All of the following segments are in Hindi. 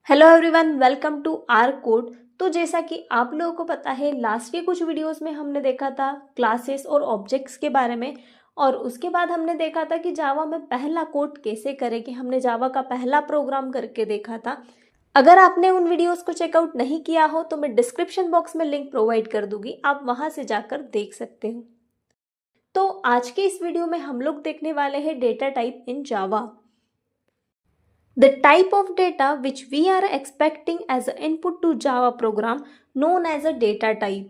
Hello everyone, welcome to R code. तो जैसा कि आप लोगों को पता है, लास्ट के कुछ वीडियोस में हमने देखा था क्लासेस और ऑब्जेक्ट्स के बारे में। और उसके बाद हमने देखा था कि जावा में पहला कोड कैसे करें, कि हमने जावा का पहला प्रोग्राम करके देखा था। अगर आपने उन वीडियोस को चेकआउट नहीं किया हो तो मैं डिस्क्रिप्शन बॉक्स में लिंक प्रोवाइड कर दूंगी, आप वहां से जाकर देख सकते हो। तो आज के इस वीडियो में हम लोग देखने वाले हैं data type in Java. The type of data which we are expecting as an input to Java program known as a data type.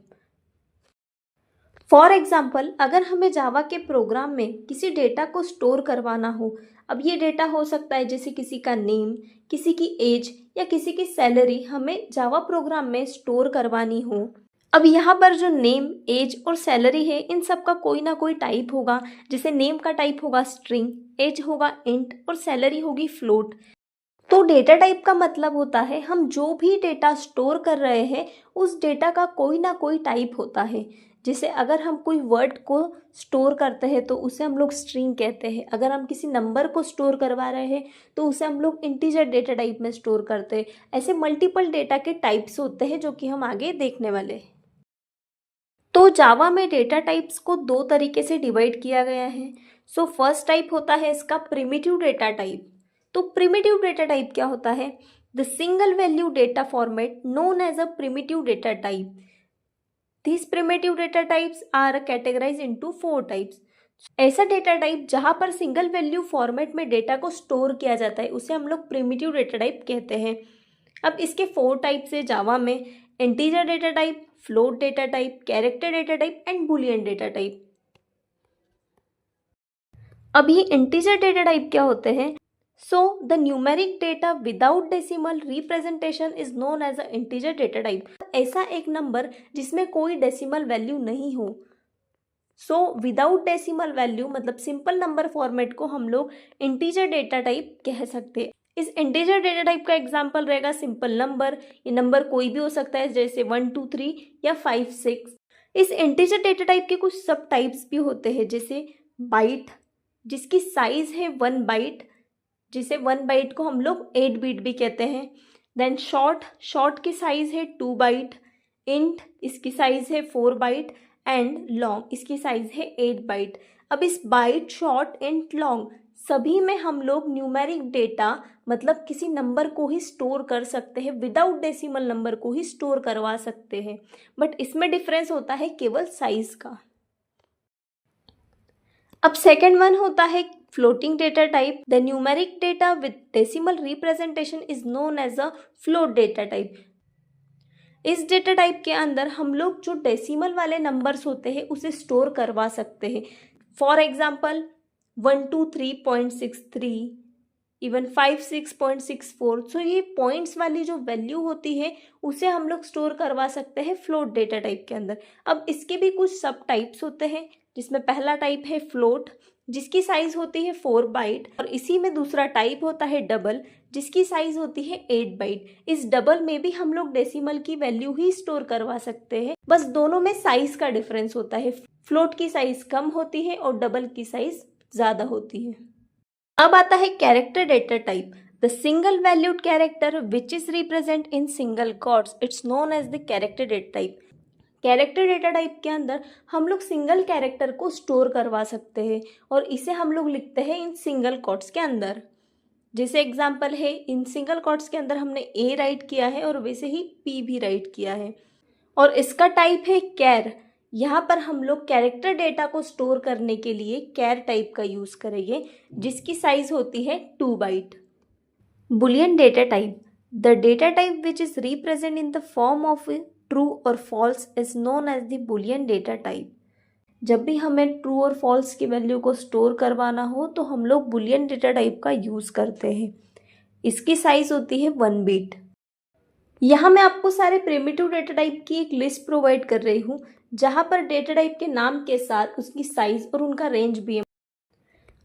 For example, अगर हमें जावा के प्रोग्राम में किसी डेटा को स्टोर करवाना हो, अब ये डेटा हो सकता है जैसे किसी का नेम, किसी की एज या किसी की सैलरी हमें जावा प्रोग्राम में स्टोर करवानी हो। अब यहाँ पर जो नेम, एज और सैलरी है, इन सब का कोई ना कोई टाइप होगा। जैसे नेम का टाइप होगा स्ट्रिंग, एज होगा इंट और सैलरी होगी फ्लोट। तो डेटा टाइप का मतलब होता है हम जो भी डेटा स्टोर कर रहे हैं उस डेटा का कोई ना कोई टाइप होता है। जैसे अगर हम कोई वर्ड को स्टोर करते हैं तो उसे हम लोग स्ट्रिंग कहते हैं। अगर हम किसी नंबर को स्टोर करवा रहे हैं तो उसे हम लोग इंटीजर डेटा टाइप में स्टोर करते हैं। ऐसे मल्टीपल डेटा के टाइप्स होते हैं जो कि हम आगे देखने वाले हैं। तो जावा में डेटा टाइप्स को दो तरीके से डिवाइड किया गया है। सो फर्स्ट टाइप होता है इसका प्रिमिटिव डेटा टाइप। तो प्रिमिटिव डेटा टाइप क्या होता है? The single value data format known as a primitive data type. These primitive data types are categorized into 4 types. ऐसा डेटा टाइप जहां पर सिंगल वैल्यू फॉर्मेट में डेटा को स्टोर किया जाता है उसे हम लोग प्रिमिटिव डेटा टाइप कहते हैं। अब इसके 4 टाइप्स है जावा में: integer data type, float data type, character data type and Boolean data type. अब ये इंटीजर डेटा टाइप क्या होते हैं? So the numeric data without decimal representation is known as a integer data type. ऐसा एक नंबर जिसमें कोई डेसिमल वैल्यू नहीं हो। सो विदाउट डेसिमल वैल्यू मतलब सिंपल नंबर फॉर्मेट को हम लोग इंटीजर डेटा टाइप कह सकते हैं। इस इंटीजर डेटा टाइप का एग्जांपल रहेगा सिंपल नंबर। ये नंबर कोई भी हो सकता है, जैसे 1 2 3 या 5 6। इस इंटीजर डेटा टाइप के कुछ सब टाइप्स भी होते हैं, जैसे बाइट जिसकी साइज है 1 बाइट, जिसे 1 बाइट को हम लोग 8 बिट भी कहते हैं। देन शॉर्ट की साइज है 2 बाइट, इंट इसकी साइज है 4 बाइट एंड लॉन्ग इसकी साइज है 8 बाइट। अब इस बाइट, शॉर्ट, इंट, लॉन्ग सभी में हम लोग न्यूमेरिक डेटा मतलब किसी नंबर को ही स्टोर कर सकते हैं, विदाउट डेसिमल नंबर को ही स्टोर करवा सकते हैं। बट इसमें डिफरेंस होता है केवल साइज का। अब सेकेंड वन होता है floating data type. The numeric data with decimal representation is known as a float data type. इस डेटा टाइप के अंदर हम लोग जो डेसिमल वाले नंबर्स होते हैं उसे स्टोर करवा सकते हैं। For example 123.63, even 56.64। सो ये पॉइंट्स वाली जो वैल्यू होती है उसे हम लोग स्टोर करवा सकते हैं फ्लोट डेटा टाइप के अंदर। अब इसके भी कुछ सब टाइप्स होते हैं, जिसमें पहला टाइप है फ्लोट जिसकी साइज होती है 4 बाइट, और इसी में दूसरा टाइप होता है डबल जिसकी साइज होती है 8 बाइट। इस डबल में भी हम लोग डेसिमल की वैल्यू ही स्टोर करवा सकते हैं, बस दोनों में साइज का डिफरेंस होता है। फ्लोट की साइज कम होती है और डबल की साइज ज्यादा होती है। अब आता है character data type. The single valued character which is represent in single quotes, it's known as the character data type. Character data type के अंदर हम लोग सिंगल कैरेक्टर को स्टोर करवा सकते हैं और इसे हम लोग लिखते हैं इन सिंगल कोट्स के अंदर। जैसे एग्जांपल है, इन सिंगल कोट्स के अंदर हमने ए राइट किया है और वैसे ही पी भी राइट किया है, और इसका टाइप है कैर। यहाँ पर हम लोग कैरेक्टर डेटा को स्टोर करने के लिए कैर टाइप का यूज करेंगे जिसकी साइज होती है 2 byte. Boolean data type. The data type which is represent in the form of true और false is known as the boolean data type. जब भी हमें ट्रू और फॉल्स की वैल्यू को स्टोर करवाना हो तो हम लोग बुलियन डेटा टाइप का यूज करते हैं। इसकी साइज होती है 1 बिट। यहाँ मैं आपको सारे प्रिमिटिव डेटा टाइप की एक लिस्ट प्रोवाइड कर रही हूँ, जहाँ पर डेटा टाइप के नाम के साथ उसकी साइज और उनका रेंज भी है।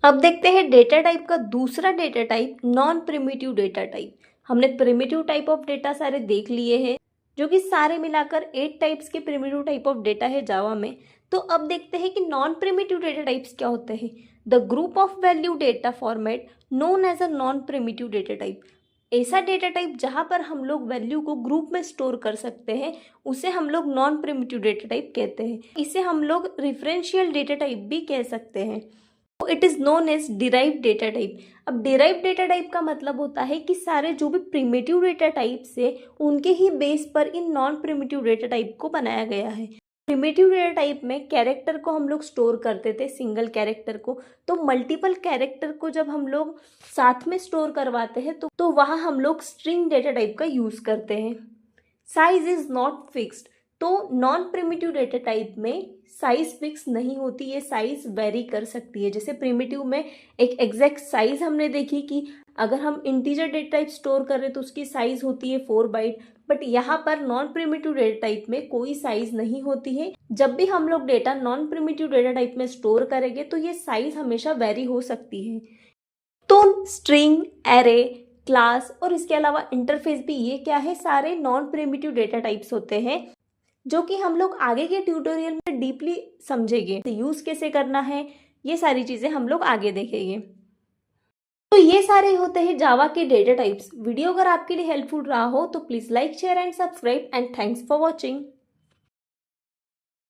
अब देखते हैं डेटा टाइप का दूसरा data type, non primitive data type. हमने प्रिमिटिव टाइप ऑफ डेटा सारे देख लिए हैं, जो कि सारे मिलाकर 8 टाइप्स के प्रिमिटिव टाइप ऑफ डेटा है जावा में। तो अब देखते हैं कि नॉन प्रिमिटिव डेटा टाइप्स क्या होते हैं। The group of value data format known as a non primitive data type. ऐसा डेटा टाइप जहाँ पर हम लोग वैल्यू को ग्रुप में स्टोर कर सकते हैं उसे हम लोग नॉन प्रिमिटिव डेटा टाइप कहते हैं। इसे हम लोग रेफरेंशियल डेटा टाइप भी कह सकते हैं। It is known as derived data type. अब डिराइव्ड डेटा टाइप का मतलब होता है कि सारे जो भी प्रिमिटिव डेटा टाइप्स है उनके ही बेस पर in non primitive data type को बनाया गया है। प्रिमिटिव डेटा टाइप में कैरेक्टर को हम लोग स्टोर करते थे, सिंगल कैरेक्टर को, तो मल्टीपल कैरेक्टर को जब हम लोग साथ में स्टोर करवाते हैं तो वहाँ हम लोग स्ट्रिंग डेटा टाइप का यूज़ करते हैं। साइज इज नॉट फिक्स्ड, तो नॉन प्रिमिटिव डेटा टाइप में साइज फिक्स नहीं होती, ये साइज वेरी कर सकती है। जैसे प्रिमिटिव में एक एग्जैक्ट साइज हमने देखी कि अगर हम इंटीजर डेटा टाइप स्टोर कर रहे तो उसकी साइज होती है 4 बाइट, बट यहाँ पर नॉन प्रिमिटिव डेटा टाइप में कोई साइज नहीं होती है। जब भी हम लोग data non primitive data type में स्टोर करेंगे तो ये साइज हमेशा वेरी हो सकती है। तो स्ट्रिंग, एरे, क्लास और इसके अलावा इंटरफेस भी, ये क्या है, सारे नॉन प्रिमिटिव डेटा टाइप्स होते हैं जो कि हम लोग आगे के ट्यूटोरियल में डीपली समझेंगे। यूज़ कैसे करना है ये सारी चीज़ें हम लोग आगे देखेंगे। तो ये सारे होते हैं जावा के डेटा टाइप्स। वीडियो अगर आपके लिए हेल्पफुल रहा हो तो please like, share and subscribe and thanks for watching.